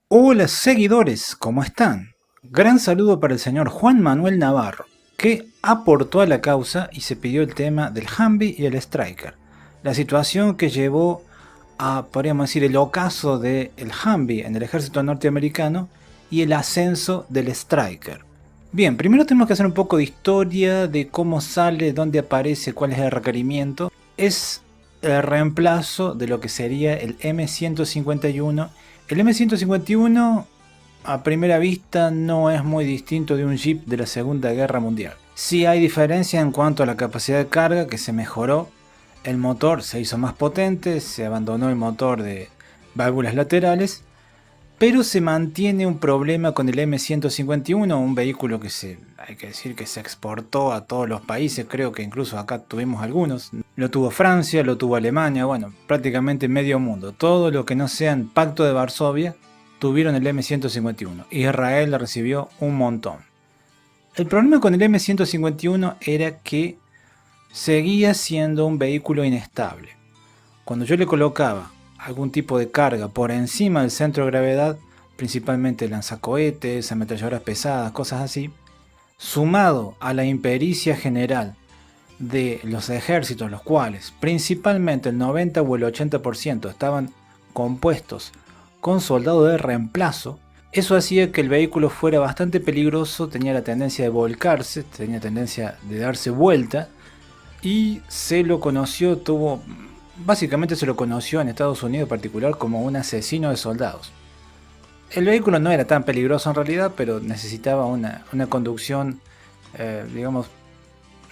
Hola seguidores, ¿cómo están? Gran saludo para el señor Juan Manuel Navarro, que aportó a la causa y se pidió el tema del Humvee y el Striker. La situación que llevó a, podríamos decir, el ocaso del Humvee en el ejército norteamericano y el ascenso del Striker. Bien, primero tenemos que hacer un poco de historia de cómo sale, dónde aparece, cuál es el requerimiento. Es el reemplazo de lo que sería el M151. El M151 a primera vista no es muy distinto de un Jeep de la Segunda Guerra Mundial. Sí hay diferencia en cuanto a la capacidad de carga, que se mejoró. El motor se hizo más potente, se abandonó el motor de válvulas laterales, pero se mantiene un problema con el M151, un vehículo que hay que decir que se exportó a todos los países, creo que incluso acá tuvimos algunos. Lo tuvo Francia, lo tuvo Alemania, bueno, prácticamente medio mundo. Todo lo que no sea el Pacto de Varsovia tuvieron el M151. Israel lo recibió un montón. El problema con el M151 era que seguía siendo un vehículo inestable. Cuando yo le colocaba algún tipo de carga por encima del centro de gravedad, principalmente lanzacohetes, ametralladoras pesadas, cosas así, sumado a la impericia general de los ejércitos, los cuales principalmente el 90 o el 80% estaban compuestos con soldados de reemplazo, eso hacía que el vehículo fuera bastante peligroso, tenía la tendencia de volcarse, tenía tendencia de darse vuelta, y se lo conoció, básicamente se lo conoció en Estados Unidos en particular como un asesino de soldados. El vehículo no era tan peligroso en realidad, pero necesitaba una conducción, digamos,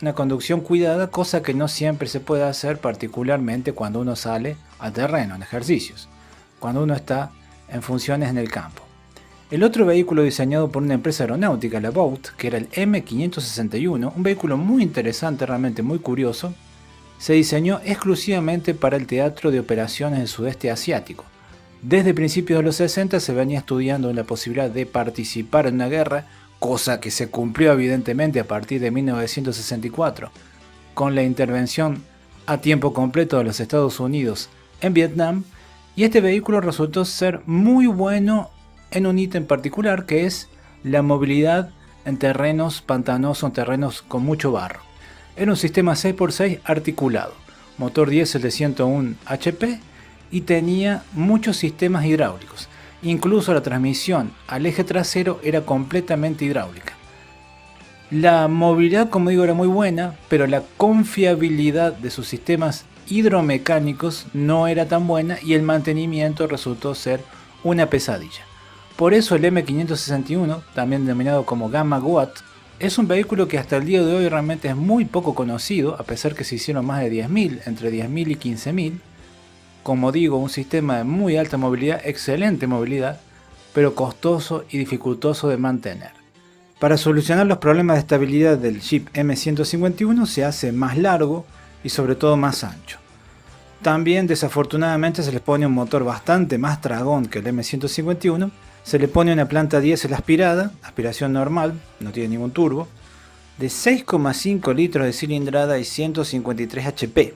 una conducción cuidada, cosa que no siempre se puede hacer, particularmente cuando uno sale al terreno, en ejercicios, cuando uno está en funciones en el campo. El otro vehículo diseñado por una empresa aeronáutica, la Boat, que era el M561, un vehículo muy interesante, realmente muy curioso, se diseñó exclusivamente para el teatro de operaciones del sudeste asiático. Desde principios de los 60 se venía estudiando la posibilidad de participar en una guerra, cosa que se cumplió evidentemente a partir de 1964, con la intervención a tiempo completo de los Estados Unidos en Vietnam, y este vehículo resultó ser muy bueno en un ítem particular, que es la movilidad en terrenos pantanosos, en terrenos con mucho barro. Era un sistema 6x6 articulado, motor diésel de 101 HP, y tenía muchos sistemas hidráulicos. Incluso la transmisión al eje trasero era completamente hidráulica. La movilidad, como digo, era muy buena, pero la confiabilidad de sus sistemas hidromecánicos no era tan buena y el mantenimiento resultó ser una pesadilla. Por eso el M561, también denominado como Gamma Watt, es un vehículo que hasta el día de hoy realmente es muy poco conocido, a pesar que se hicieron más de 10.000, entre 10.000 y 15.000. Como digo, un sistema de muy alta movilidad, excelente movilidad, pero costoso y dificultoso de mantener. Para solucionar los problemas de estabilidad del Jeep M151 se hace más largo y sobre todo más ancho. También desafortunadamente se les pone un motor bastante más tragón que el M151, se le pone una planta diésel aspirada, aspiración normal, no tiene ningún turbo, de 6,5 litros de cilindrada y 153 HP.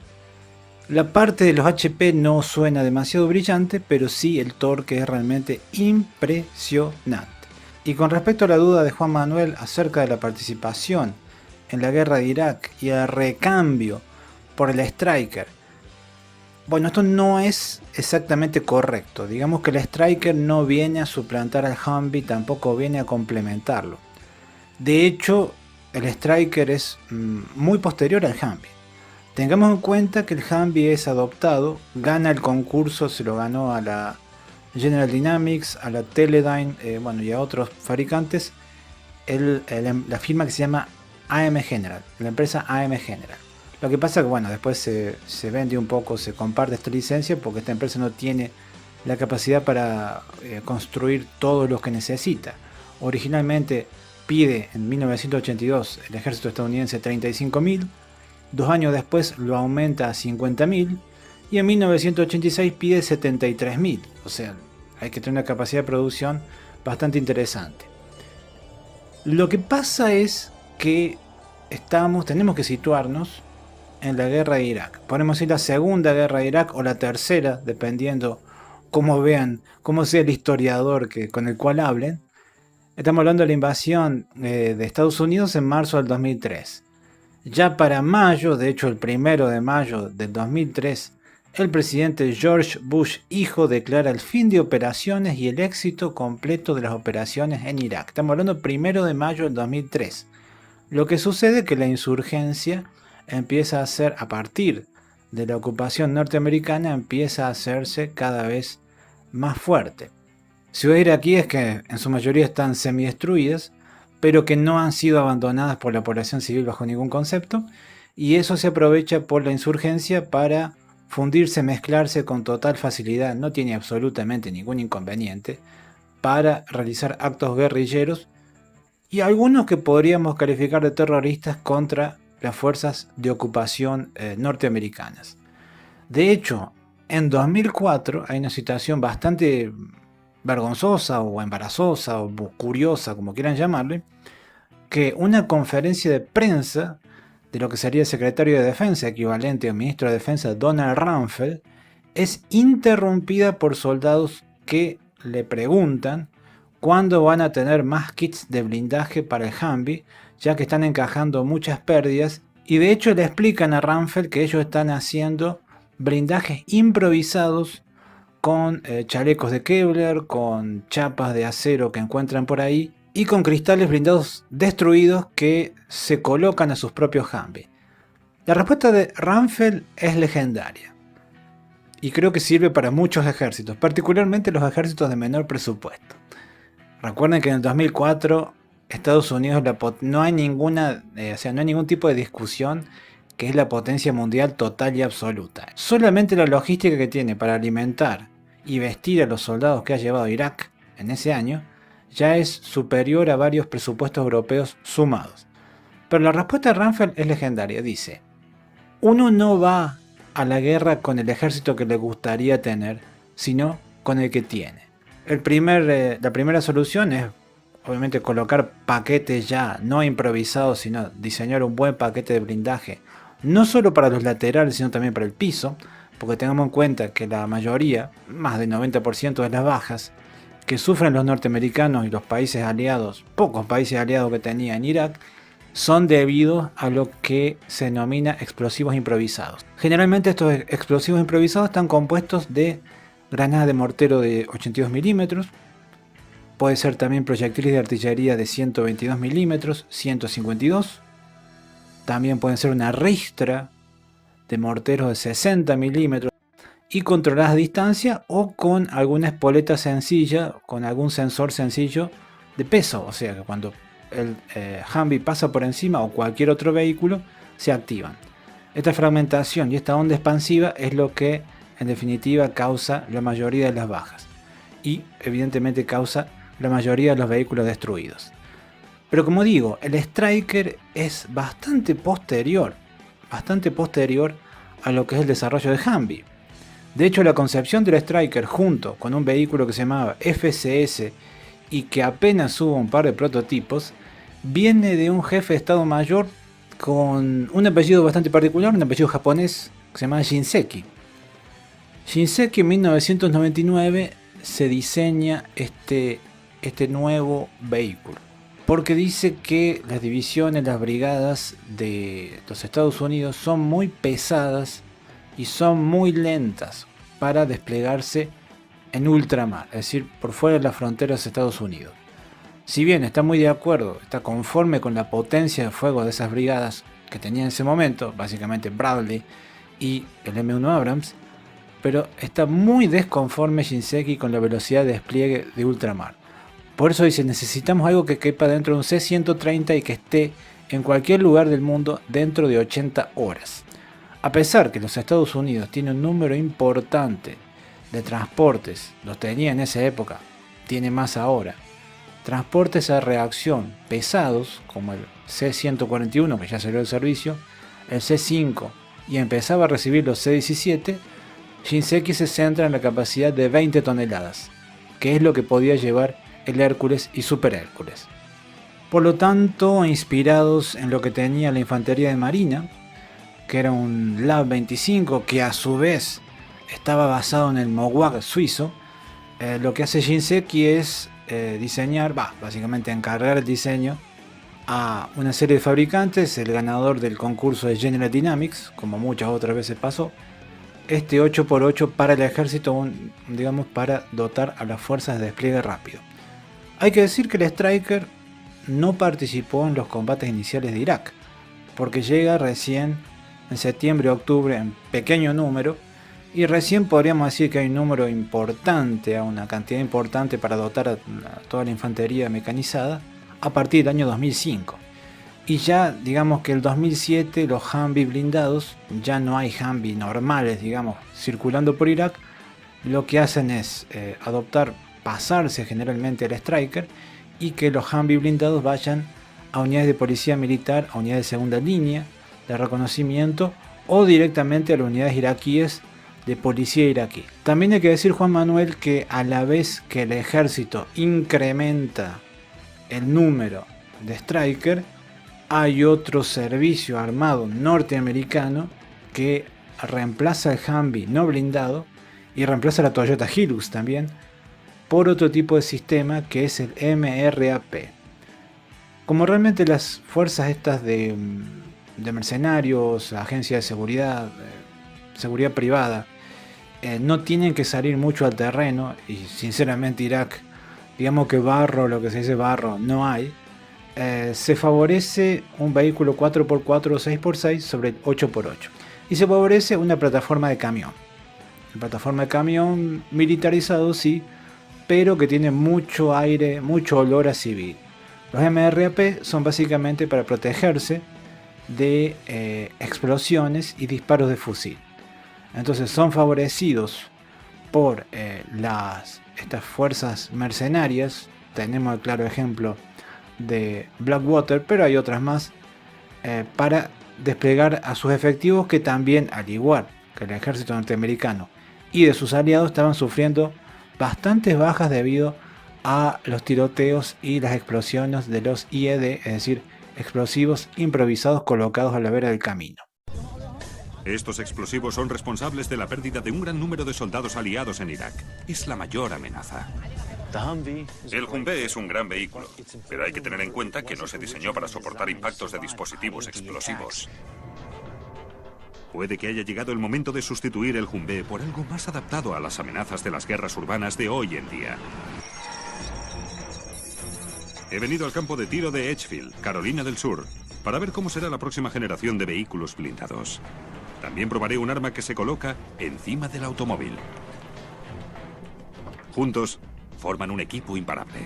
La parte de los HP no suena demasiado brillante, pero sí el torque es realmente impresionante. Y con respecto a la duda de Juan Manuel acerca de la participación en la guerra de Irak y el recambio por el Striker, bueno, esto no es exactamente correcto. Digamos que el Striker no viene a suplantar al Humvee, tampoco viene a complementarlo. De hecho, el Striker es muy posterior al Humvee. Tengamos en cuenta que el Humvee es adoptado, gana el concurso, se lo ganó a la General Dynamics, a la Teledyne, bueno, y a otros fabricantes, la firma que se llama AM General, la empresa AM General. Lo que pasa es que bueno, después se vende un poco, se comparte esta licencia porque esta empresa no tiene la capacidad para construir todo lo que necesita. Originalmente pide en 1982 el ejército estadounidense 35.000, 2 años después lo aumenta a 50.000 y en 1986 pide 73.000. O sea, hay que tener una capacidad de producción bastante interesante. Lo que pasa es que tenemos que situarnos en la guerra de Irak. Podemos decir la segunda guerra de Irak o la tercera, dependiendo como vean, como sea el historiador con el cual hablen. Estamos hablando de la invasión de Estados Unidos en marzo del 2003. Ya para mayo, de hecho el 1 de mayo del 2003, el presidente George Bush hijo declara el fin de operaciones y el éxito completo de las operaciones en Irak. Estamos hablando del 1 de mayo del 2003. Lo que sucede es que la insurgencia empieza a ser, a partir de la ocupación norteamericana, empieza a hacerse cada vez más fuerte. Ciudades iraquíes que en su mayoría están semidestruidas, pero que no han sido abandonadas por la población civil bajo ningún concepto, y eso se aprovecha por la insurgencia para fundirse, mezclarse con total facilidad, no tiene absolutamente ningún inconveniente, para realizar actos guerrilleros y algunos que podríamos calificar de terroristas contra las fuerzas de ocupación norteamericanas. De hecho, en 2004 hay una situación bastante vergonzosa o embarazosa o curiosa, como quieran llamarle, que una conferencia de prensa de lo que sería el secretario de Defensa, equivalente al ministro de Defensa Donald Rumsfeld, es interrumpida por soldados que le preguntan cuándo van a tener más kits de blindaje para el Humvee, ya que están encajando muchas pérdidas, y de hecho le explican a Rumsfeld que ellos están haciendo blindajes improvisados con chalecos de Kevlar, con chapas de acero que encuentran por ahí y con cristales blindados destruidos que se colocan a sus propios Humvee. La respuesta de Rumsfeld es legendaria y creo que sirve para muchos ejércitos, particularmente los ejércitos de menor presupuesto. Recuerden que en el 2004 Estados Unidos no hay ningún tipo de discusión que es la potencia mundial total y absoluta. Solamente la logística que tiene para alimentar y vestir a los soldados que ha llevado Irak en ese año ya es superior a varios presupuestos europeos sumados. Pero la respuesta de Rumsfeld es legendaria. Dice: uno no va a la guerra con el ejército que le gustaría tener, sino con el que tiene. La primera solución es obviamente colocar paquetes ya no improvisados, sino diseñar un buen paquete de blindaje, no solo para los laterales, sino también para el piso, porque tengamos en cuenta que la mayoría, más del 90% de las bajas que sufren los norteamericanos y los países aliados, pocos países aliados que tenía en Irak, son debido a lo que se denomina explosivos improvisados. Generalmente estos explosivos improvisados están compuestos de granadas de mortero de 82 milímetros, puede ser también proyectiles de artillería de 122 milímetros, 152, también pueden ser una ristra de morteros de 60 milímetros y controladas a distancia o con alguna espoleta sencilla, con algún sensor sencillo de peso, o sea que cuando el Humvee pasa por encima o cualquier otro vehículo se activan. Esta fragmentación y esta onda expansiva es lo que en definitiva causa la mayoría de las bajas y evidentemente causa la mayoría de los vehículos destruidos. Pero como digo, el Striker es bastante posterior a lo que es el desarrollo de Humvee. De hecho, la concepción del Striker junto con un vehículo que se llamaba FCS y que apenas hubo un par de prototipos, viene de un jefe de Estado Mayor con un apellido bastante particular, un apellido japonés que se llama Shinseki. Shinseki en 1999 se diseña este nuevo vehículo, porque dice que las divisiones, las brigadas de los Estados Unidos son muy pesadas y son muy lentas para desplegarse en ultramar, es decir, por fuera de las fronteras de Estados Unidos. Si bien está muy de acuerdo, está conforme con la potencia de fuego de esas brigadas que tenía en ese momento, básicamente Bradley y el M1 Abrams, pero está muy desconforme Shinseki con la velocidad de despliegue de ultramar. Por eso dice, necesitamos algo que quepa dentro de un C-130 y que esté en cualquier lugar del mundo dentro de 80 horas. A pesar que los Estados Unidos tienen un número importante de transportes, los tenía en esa época, tiene más ahora, transportes a reacción pesados como el C-141 que ya salió del servicio, el C-5 y empezaba a recibir los C-17, Shinseki se centra en la capacidad de 20 toneladas, que es lo que podía llevar el Hércules y Super Hércules. Por lo tanto, inspirados en lo que tenía la infantería de marina, que era un LAV-25, que a su vez estaba basado en el Mowag suizo. Lo que hace Shinseki es diseñar, básicamente encargar el diseño a una serie de fabricantes, el ganador del concurso de General Dynamics, como muchas otras veces pasó, este 8x8 para el ejército, digamos, para dotar a las fuerzas de despliegue rápido. Hay que decir que el Striker no participó en los combates iniciales de Irak, porque llega recién en septiembre, octubre, en pequeño número, y recién podríamos decir que hay un número importante, a una cantidad importante para dotar a toda la infantería mecanizada, a partir del año 2005. Y ya digamos que el 2007 los Humvee blindados, ya no hay Humvee normales, digamos, circulando por Irak. Lo que hacen es pasarse generalmente al Striker, y que los Humvee blindados vayan a unidades de policía militar, a unidades de segunda línea de reconocimiento, o directamente a las unidades iraquíes de policía iraquí. También hay que decir, Juan Manuel, que a la vez que el ejército incrementa el número de Striker, hay otro servicio armado norteamericano que reemplaza el Humvee no blindado y reemplaza la Toyota Hilux también por otro tipo de sistema, que es el MRAP. Como realmente las fuerzas estas de mercenarios, agencias de seguridad, seguridad privada, no tienen que salir mucho al terreno, y sinceramente Irak, digamos que barro, lo que se dice barro, no hay, se favorece un vehículo 4x4 o 6x6 sobre el 8x8, y se favorece una plataforma de camión. Una plataforma de camión militarizado, sí, pero que tiene mucho aire, mucho olor a civil. Los MRAP son básicamente para protegerse de explosiones y disparos de fusil. Entonces son favorecidos por estas fuerzas mercenarias. Tenemos el claro ejemplo de Blackwater, pero hay otras más, para desplegar a sus efectivos, que también, al igual que el ejército norteamericano y de sus aliados, estaban sufriendo bastantes bajas debido a los tiroteos y las explosiones de los IED, es decir, explosivos improvisados colocados a la vera del camino. Estos explosivos son responsables de la pérdida de un gran número de soldados aliados en Irak. Es la mayor amenaza. El Humvee es un gran vehículo, pero hay que tener en cuenta que no se diseñó para soportar impactos de dispositivos explosivos. Puede que haya llegado el momento de sustituir el Humvee por algo más adaptado a las amenazas de las guerras urbanas de hoy en día. He venido al campo de tiro de Edgefield, Carolina del Sur, para ver cómo será la próxima generación de vehículos blindados. También probaré un arma que se coloca encima del automóvil. Juntos, forman un equipo imparable.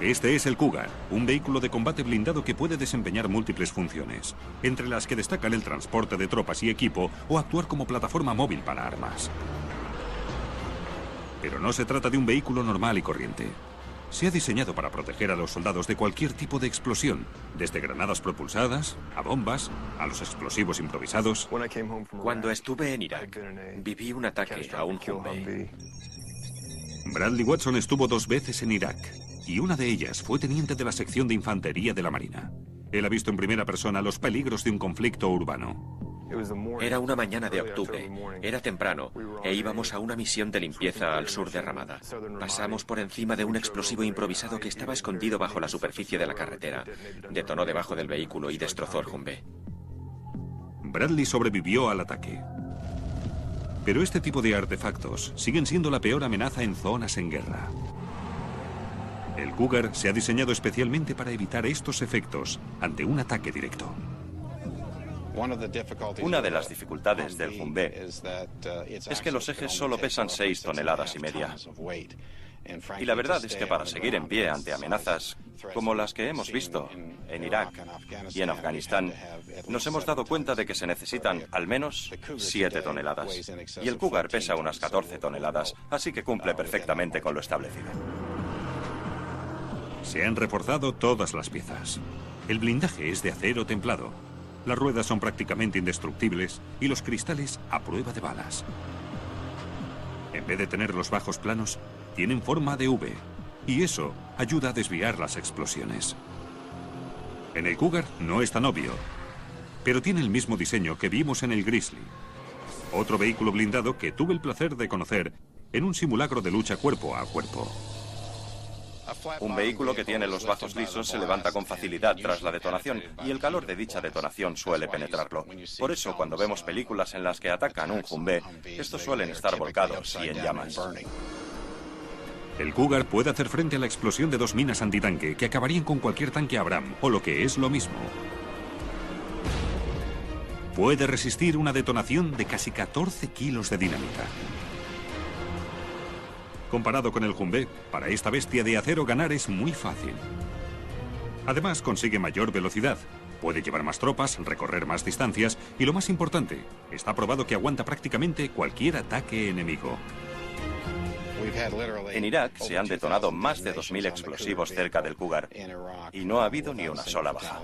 Este es el Cougar, un vehículo de combate blindado que puede desempeñar múltiples funciones, entre las que destacan el transporte de tropas y equipo o actuar como plataforma móvil para armas. Pero no se trata de un vehículo normal y corriente. Se ha diseñado para proteger a los soldados de cualquier tipo de explosión, desde granadas propulsadas, a bombas, a los explosivos improvisados. Cuando estuve en Irak, viví un ataque a un Humvee. Bradley Watson estuvo 2 veces en Irak, y una de ellas fue teniente de la sección de infantería de la Marina. Él ha visto en primera persona los peligros de un conflicto urbano. Era una mañana de octubre, era temprano, e íbamos a una misión de limpieza al sur de Ramada. Pasamos por encima de un explosivo improvisado que estaba escondido bajo la superficie de la carretera. Detonó debajo del vehículo y destrozó el Humvee. Bradley sobrevivió al ataque. Pero este tipo de artefactos siguen siendo la peor amenaza en zonas en guerra. El Cougar se ha diseñado especialmente para evitar estos efectos ante un ataque directo. Una de las dificultades del Humvee es que los ejes solo pesan 6,5 toneladas. Y la verdad es que para seguir en pie ante amenazas como las que hemos visto en Irak y en Afganistán, nos hemos dado cuenta de que se necesitan al menos 7 toneladas. Y el Cougar pesa unas 14 toneladas, así que cumple perfectamente con lo establecido. Se han reforzado todas las piezas. El blindaje es de acero templado. Las ruedas son prácticamente indestructibles y los cristales a prueba de balas. En vez de tener los bajos planos, tienen forma de V, y eso ayuda a desviar las explosiones. En el Cougar no es tan obvio, pero tiene el mismo diseño que vimos en el Grizzly. otro vehículo blindado que tuve el placer de conocer en un simulacro de lucha cuerpo a cuerpo. Un vehículo que tiene los bazos lisos se levanta con facilidad tras la detonación y el calor de dicha detonación suele penetrarlo. Por eso, cuando vemos películas en las que atacan un Humvee, estos suelen estar volcados y en llamas. El Cougar puede hacer frente a la explosión de 2 minas antitanque que acabarían con cualquier tanque Abrams, o lo que es lo mismo. Puede resistir una detonación de casi 14 kilos de dinamita. Comparado con el Humvee, para esta bestia de acero ganar es muy fácil. Además, consigue mayor velocidad, puede llevar más tropas, recorrer más distancias y, lo más importante, está probado que aguanta prácticamente cualquier ataque enemigo. En Irak se han detonado más de 2.000 explosivos cerca del Cougar y no ha habido ni una sola baja.